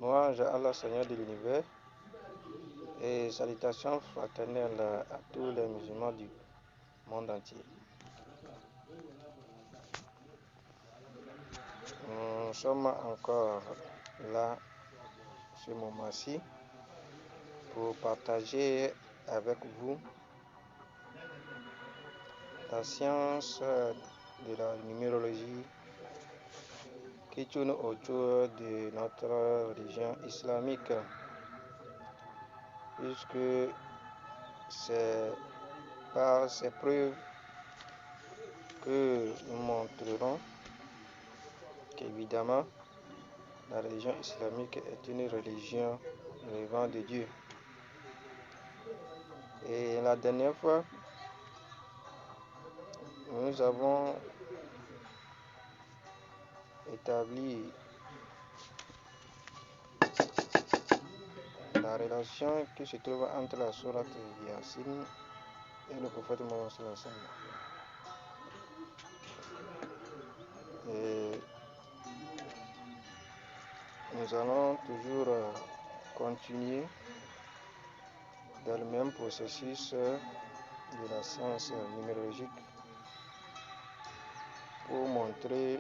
Louange à Allah, Seigneur de l'univers, et salutations fraternelles à tous les musulmans du monde entier. Nous sommes encore là, ce moment-ci, pour partager avec vous la science de la numérologie qui tourne autour de notre religion islamique, puisque c'est par ces preuves que nous montrerons qu'évidemment la religion islamique est une religion relevant de Dieu. Et la dernière fois, nous avons établi la relation qui se trouve entre la sourate Yasin et le prophète Mohammed sallallahu alayhi wa sallam. Et nous allons toujours continuer dans le même processus de la science numérologique pour montrer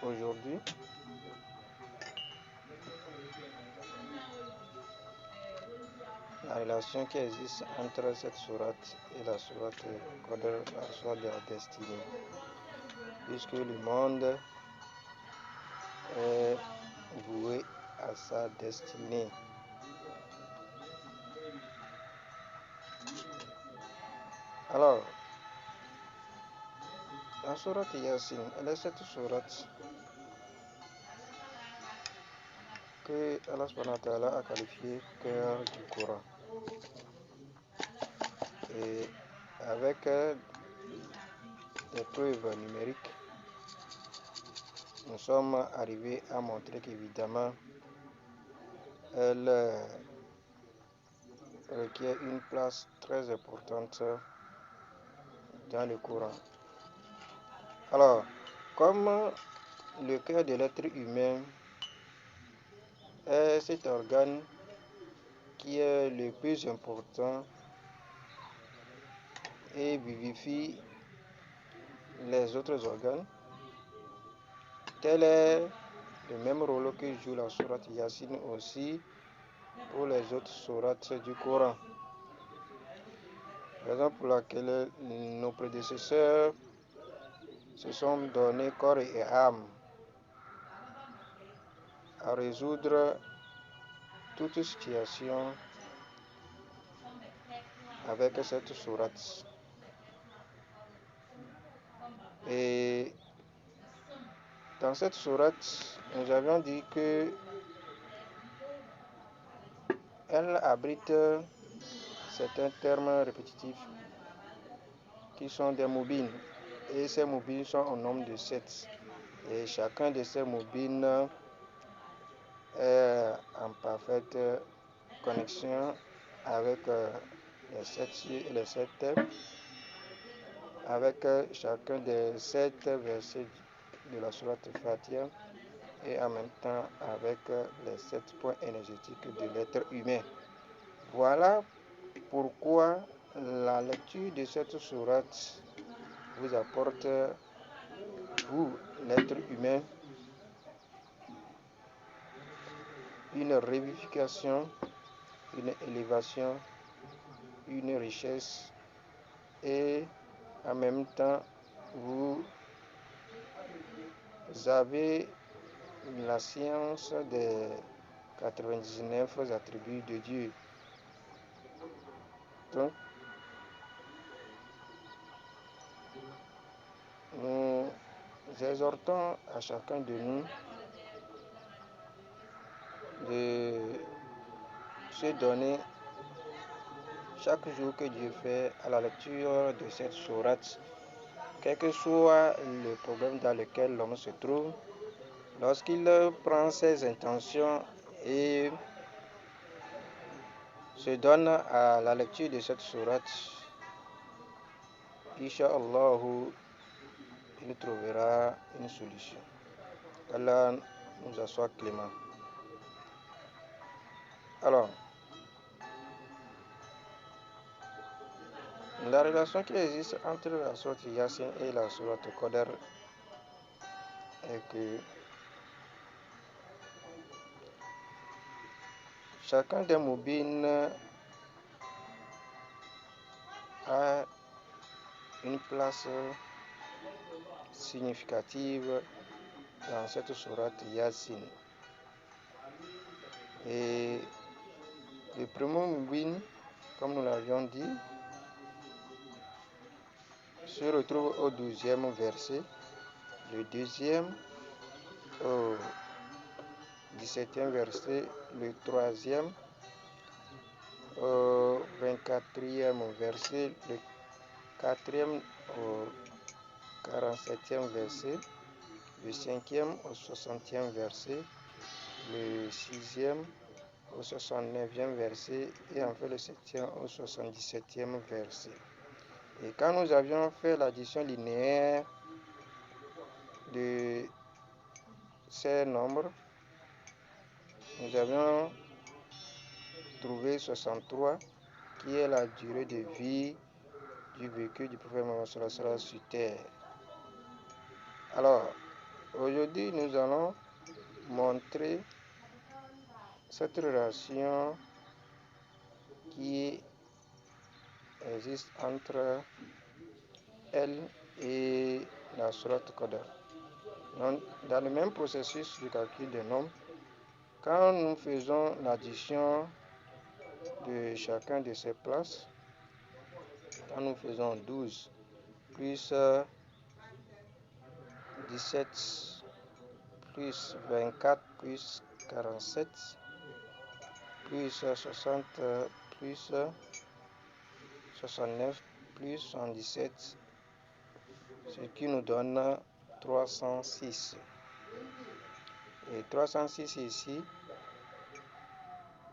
aujourd'hui la relation qui existe entre cette sourate et la sourate Qadr, la sourate de la destinée, puisque le monde est voué à sa destinée. Alors, la sourate Yasin, elle est cette sourate que Allah subhanahu wa ta'ala a qualifiée cœur du Coran. Et avec des preuves numériques, nous sommes arrivés à montrer qu'évidemment, elle requiert une place très importante dans le Coran. Alors, comme le cœur de l'être humain est cet organe qui est le plus important et vivifie les autres organes, tel est le même rôle que joue la sourate Yasin aussi pour les autres sourates du Coran. Raison pour laquelle nos prédécesseurs se sont donné corps et âme à résoudre toute situation avec cette sourate. Et dans cette sourate, nous avions dit que elle abrite certains termes répétitifs qui sont des moubines. Et ces moubines sont au nombre de 7. Et chacun de ces moubines est en parfaite connexion avec les 7 cieux et les 7 terres, avec chacun des 7 versets de la sourate Fatiha et en même temps avec les 7 points énergétiques de l'être humain. Voilà pourquoi la lecture de cette sourate vous apporte, vous, l'être humain, une révivification, une élévation, une richesse, et en même temps vous avez la science des 99 attributs de Dieu. Donc, nous exhortons à chacun de nous de se donner chaque jour que Dieu fait à la lecture de cette sourate, quel que soit le problème dans lequel l'homme se trouve, lorsqu'il prend ses intentions et se donne à la lecture de cette sourate, Inch'Allah, il trouvera une solution. Allah nous en soit clément. Alors, la relation qui existe entre la sourate Yasin et la sourate Qadr est que chacun des moubines a une place significative dans cette sourate Yasin. Et le premier moubine, comme nous l'avions dit, se retrouve au 12e verset, le deuxième au 17e verset, le troisième au 24e verset, le quatrième au 47e verset, le cinquième au 60e verset, le sixième au 69e verset et enfin le septième au 77e verset. Et quand nous avions fait l'addition linéaire de ces nombres, nous avions trouvé 63, qui est la durée de vie du vécu du prophète Mohammed sur terre. Alors, aujourd'hui, nous allons montrer cette relation qui existe entre elle et la sourate Qadr. Dans le même processus de calcul des nombres, quand nous faisons l'addition de chacun de ces places, quand nous faisons 12 plus 17 plus 24 plus 47 plus 60 plus 69 plus 77, ce qui nous donne 306. Et 306 ici,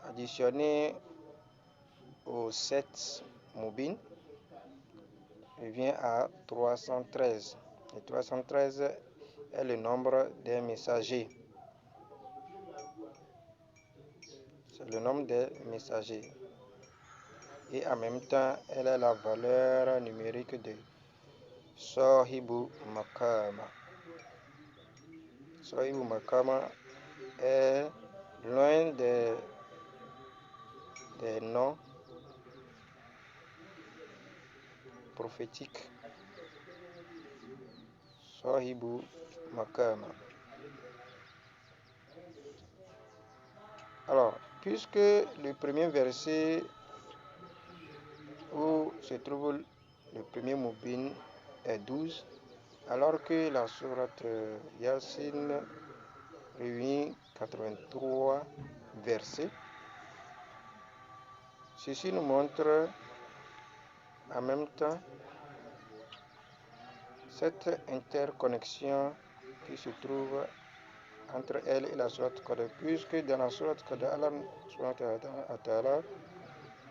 additionné aux 7 moubines, revient à 313. Et 313 est le nombre des messagers. C'est le nombre des messagers. Et en même temps, elle est la valeur numérique de Sahibu Makama. Sahibu Makama est l'un des noms prophétiques. Sahibu Makama. Alors, puisque le premier verset où se trouve le premier moubine est 12, alors que la sourate Yasin réunit 83 versets. Ceci nous montre en même temps cette interconnexion qui se trouve entre elle et la sourate Qadr, puisque dans la sourate Qadr, Allah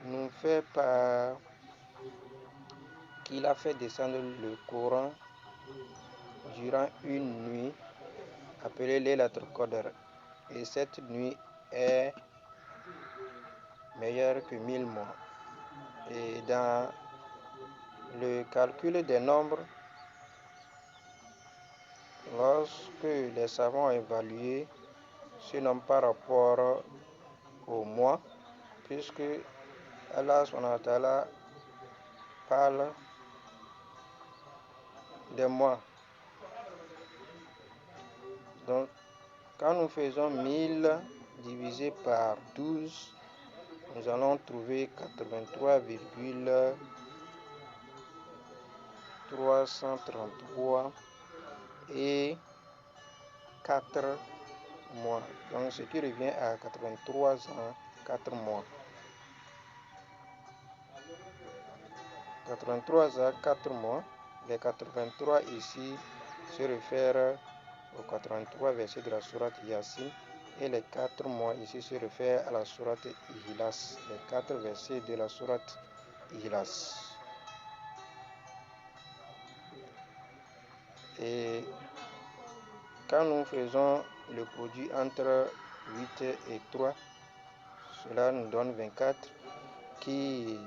nous fait part qu'il a fait descendre le Coran durant une nuit appelée Laylatul Qadr. Et cette nuit est meilleure que 1000 mois. Et dans le calcul des nombres, lorsque les savants ont évalué ce nombre par rapport au mois, puisque Allah parle des mois. Donc, quand nous faisons 1000 divisé par 12, nous allons trouver 83,333 et 4 mois. Donc, ce qui revient à 83 ans, 4 mois. 83 ans, 4 mois. Les 83 ici se réfèrent aux 83 versets de la sourate Yasin. Et les 4 mois ici se réfèrent à la sourate Ikhlas. Les 4 versets de la sourate Ikhlas. Et quand nous faisons le produit entre 8 et 3. Cela nous donne 24, qui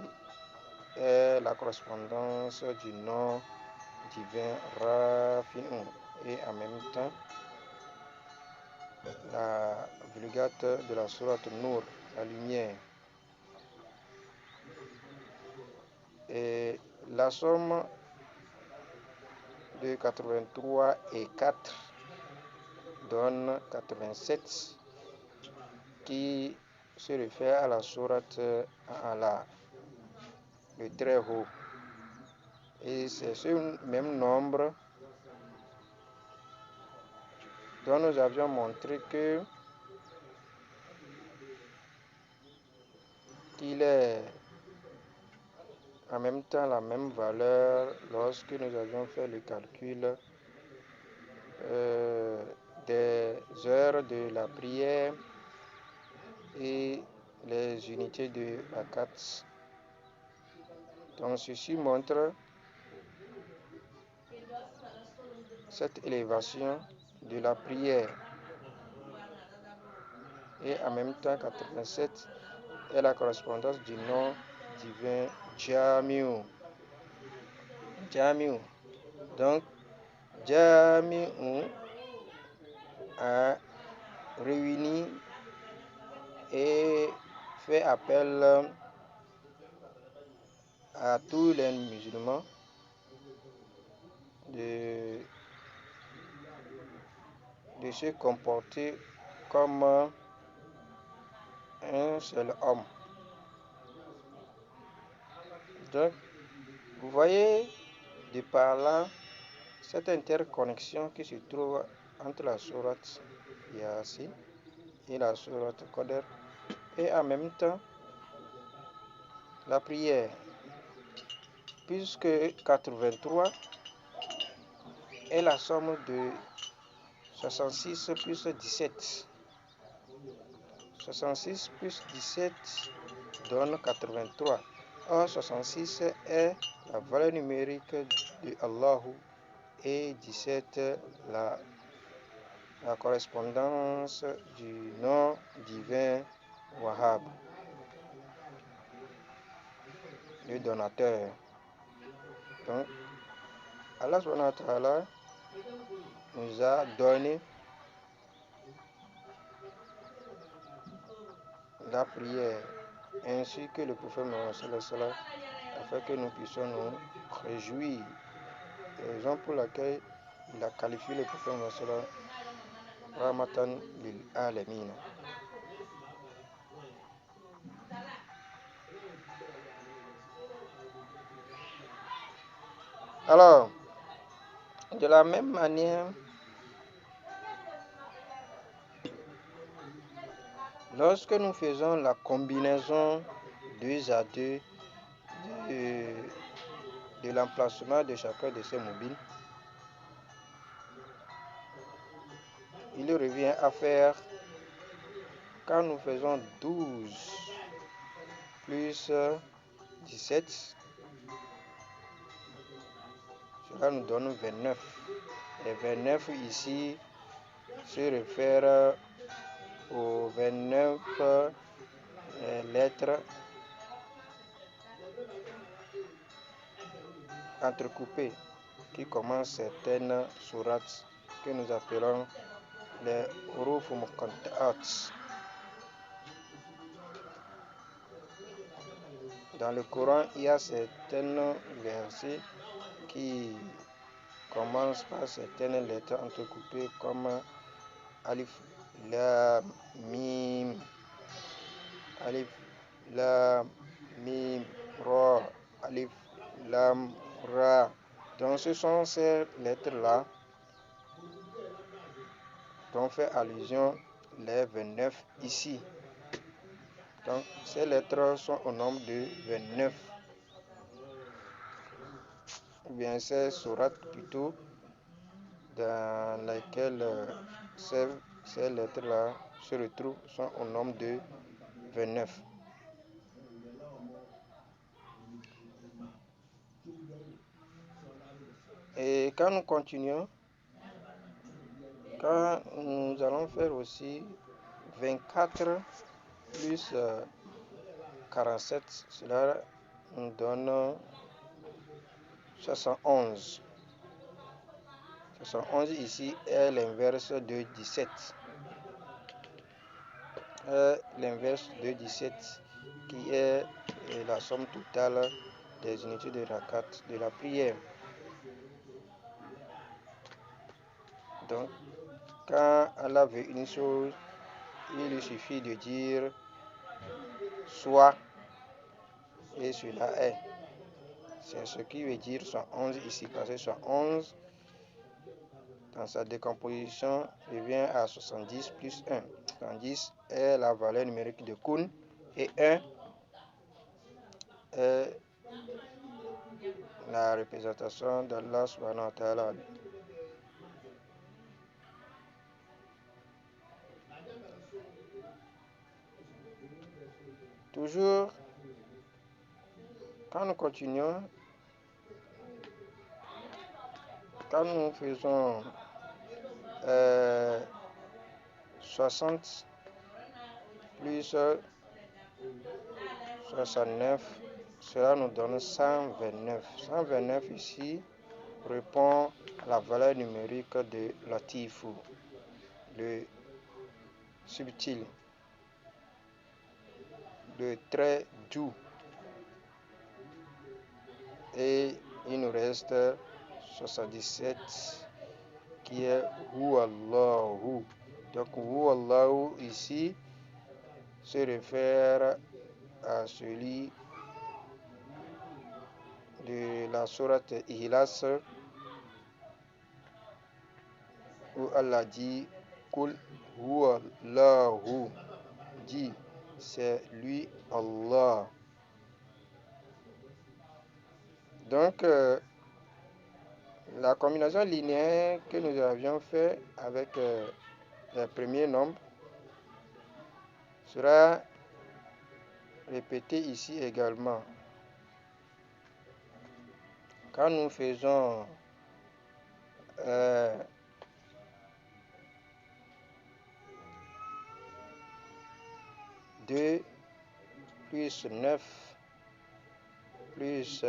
est la correspondance du nom divin Rafi'un, et en même temps la vulgate de la sourate Nour, la lumière. Et la somme de 83 et 4 donne 87, qui se réfère à la sourate Allah, le très haut. Et c'est ce même nombre dont nous avions montré qu'il est en même temps la même valeur lorsque nous avions fait le calcul des heures de la prière et les unités de rakats. Donc ceci montre cette élévation de la prière. Et en même temps 87 est la correspondance du nom divin Jamiu. Jamiu. Donc Jamiu a réuni et fait appel à tous les musulmans de se comporter comme un seul homme. Donc, vous voyez de par là cette interconnexion qui se trouve entre la sourate Yasin et la sourate Qadr, et en même temps la prière, puisque 83 est la somme de 66 plus 17. 66 plus 17 donne 83. Or, 66 est la valeur numérique de Allahu et 17 la correspondance du nom divin Wahhab, le donateur. Donc, Allah subhanahu wa ta'ala nous a donné la prière ainsi que le prophète Mohammed sallallahu alayhi wa sallam, afin que nous puissions nous réjouir. Raison pour laquelle il a qualifié le prophète Mohammed sallallahu alayhi wa sallam Rahmatan lil alamin. Alors, de la même manière, lorsque nous faisons la combinaison 2 à 2 de l'emplacement de chacun de ces mobiles, il revient à faire, quand nous faisons 12 plus 17, cela nous donne 29. Et 29 ici se réfère aux 29 lettres entrecoupées qui commencent certaines sourates que nous appelons les huruf muqatta'at. Dans le Coran, il y a certains versets qui commencent par certaines lettres entrecoupées comme Alif, Lam, Mim, Alif, Lam, Mim, Ra, Alif, Lam, Ra. Donc ce sont ces lettres-là dont fait allusion les 29 ici. Donc ces lettres sont au nombre de 29. Ou bien ces sourates plutôt, dans lesquelles ces lettres-là se retrouvent, sont au nombre de 29. Et quand nous continuons, quand nous nous allons faire aussi 24 plus 47. Cela nous donne 71. 71 ici est l'inverse de 17. L'inverse de 17 qui est la somme totale des unités de rakat de la prière. Donc, quand Allah veut une chose, il lui suffit de dire soit et cela est. C'est ce qui veut dire 111 ici, parce que 111 dans sa décomposition revient à 70 plus 1. 70 est la valeur numérique de Kun et 1 est la représentation d'Allah subhanahu wa ta'ala. Toujours, quand nous continuons, quand nous faisons 60 plus 69, cela nous donne 129. 129 ici répond à la valeur numérique de Latifu, le subtil, le très doux. Et il nous reste 77 qui est Hu Allahu. Donc Hu Allahu ici se réfère à celui de la sourate Ihlas où Allah dit Kul Hu Allahu, dit c'est lui Allah. Donc la combinaison linéaire que nous avions fait avec les premiers nombres sera répétée ici également. Quand nous faisons 2 plus 9 plus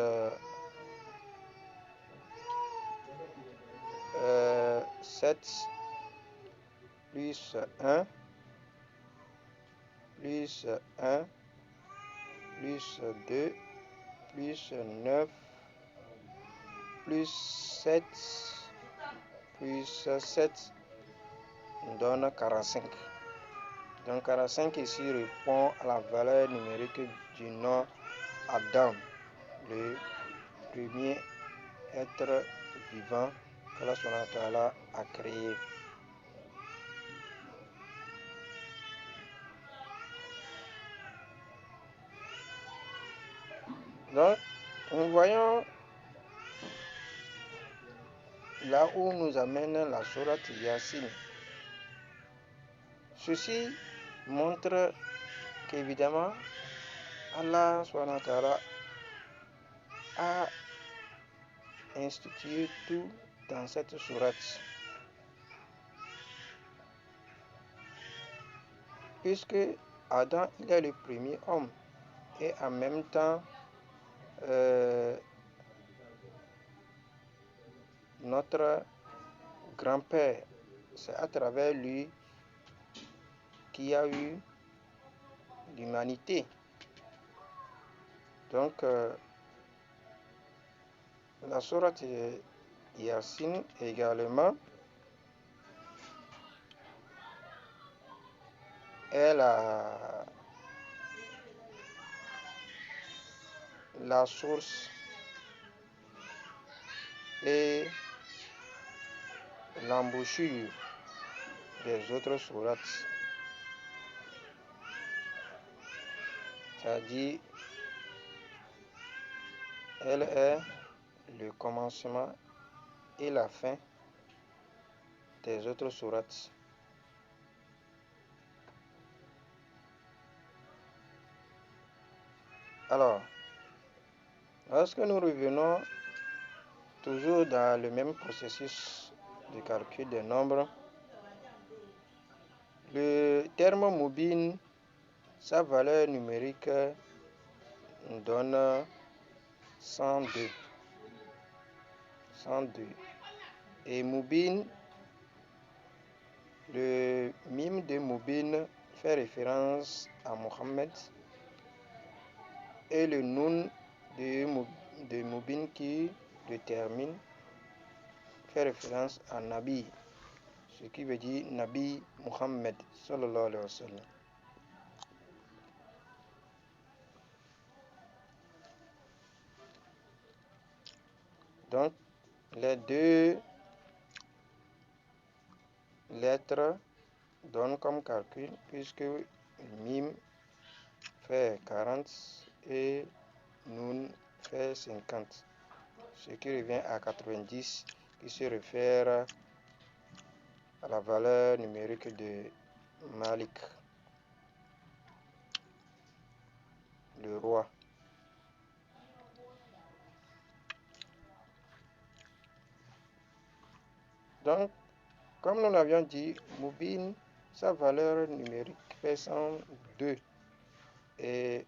7 plus 1 plus 1 plus 2 plus 9 plus 7 plus 7 nous donne 45. Donc 45 ici répond à la valeur numérique du nom Adam, le premier être vivant qu'Allah subhanahu wa ta'ala a créé. Donc, nous voyons là où nous amène la sourate Yasin. Ceci montre qu'évidemment, Allah subhanahu wa ta'ala a institué tout dans cette sourate. Puisque Adam, il est le premier homme et en même temps notre grand-père, c'est à travers lui qu'il y a eu l'humanité. Donc, la sourate Yasin également est la source et l'embouchure des autres sourates. C'est-à-dire, elle est le commencement et la fin des autres sourates. Alors, lorsque nous revenons toujours dans le même processus de calcul des nombres, Le terme Mubin, sa valeur numérique nous donne 102. Et Mubin, le mime de Mubin fait référence à Mohammed et le Nun de Mubin qui le termine fait référence à Nabi, ce qui veut dire Nabi Muhammad sallallahu alayhi wa sallam. Donc, les deux lettres donnent comme calcul, puisque le mime fait 40 et Nun fait 50, ce qui revient à 90, qui se réfère à la valeur numérique de Malik, le roi. Donc, comme nous l'avions dit, Mubin, sa valeur numérique fait 102 et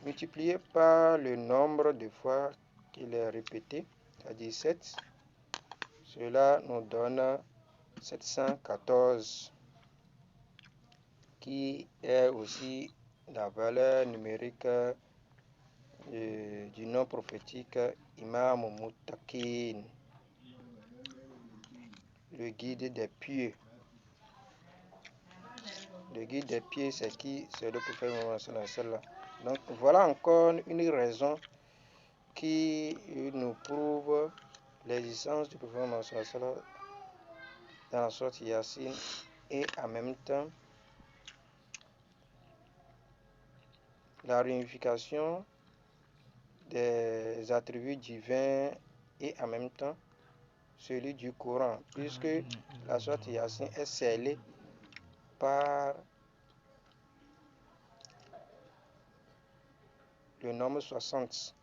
multiplié par le nombre de fois qu'il est répété, c'est-à-dire 7, cela nous donne 714, qui est aussi la valeur numérique du nom prophétique Imam Muttaqin, le guide des pieux. Le guide des pieux, c'est qui? C'est le prophète Mohammed sallallahu alayhi wa sallam. Donc voilà encore une raison qui nous prouve l'existence du prophète Mohammed sallallahu alayhi wa sallam dans la sourate Yassine, et en même temps la réunification des attributs divins et en même temps celui du Coran, puisque la sourate Yassine est scellée par le nombre 60.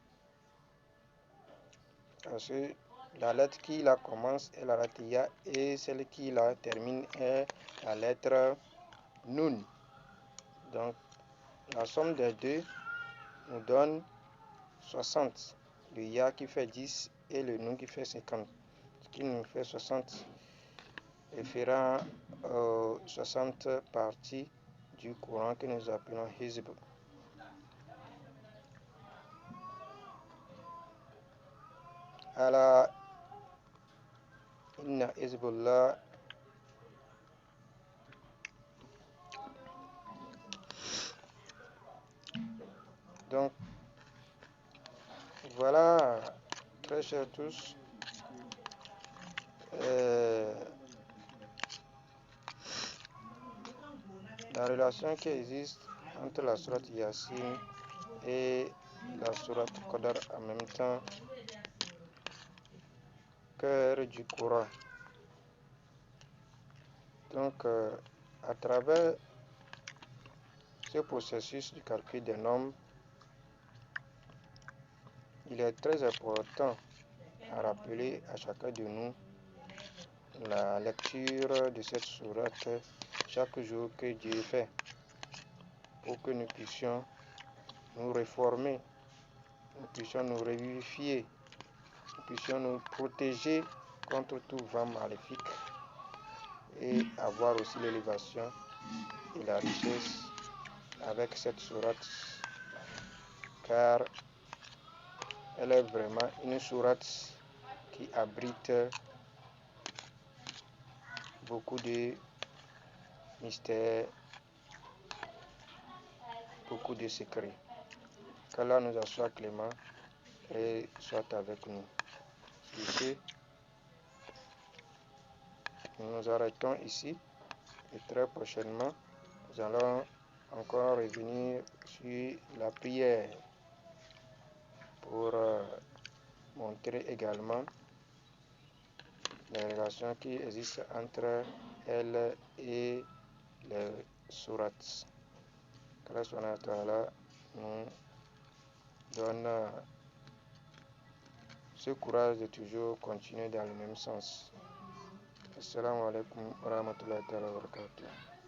Parce que la lettre qui la commence est la lettre Ya et celle qui la termine est la lettre Nun. Donc la somme des deux nous donne 60. Le Ya qui fait 10 et le Nun qui fait 50. Ce qui nous fait 60, référant aux 60 parties du Coran que nous appelons Hizb. Ala inna Hizbullah. Donc voilà, très chers tous, la relation qui existe entre la sourate Yassine et la sourate Qadar en même temps, cœur du Coran. Donc, à travers ce processus du calcul des nombres, il est très important à rappeler à chacun de nous la lecture de cette sourate chaque jour que Dieu fait, pour que nous puissions nous réformer, nous puissions nous revivifier, nous puissions nous protéger contre tout vent maléfique et avoir aussi l'élévation et la richesse avec cette sourate, car elle est vraiment une sourate qui abrite beaucoup de mystères, beaucoup de secrets. Qu'Allah nous en soit clément et soit avec nous. Sur ce, nous nous arrêtons ici et très prochainement, nous allons encore revenir sur la prière pour montrer également les relations qui existent entre elle et les sourates. qu'Allah subhanahu wa ta'ala nous donne ce courage de toujours continuer dans le même sens. Assalamu alaikum wa rahmatullahi wa barakatuh.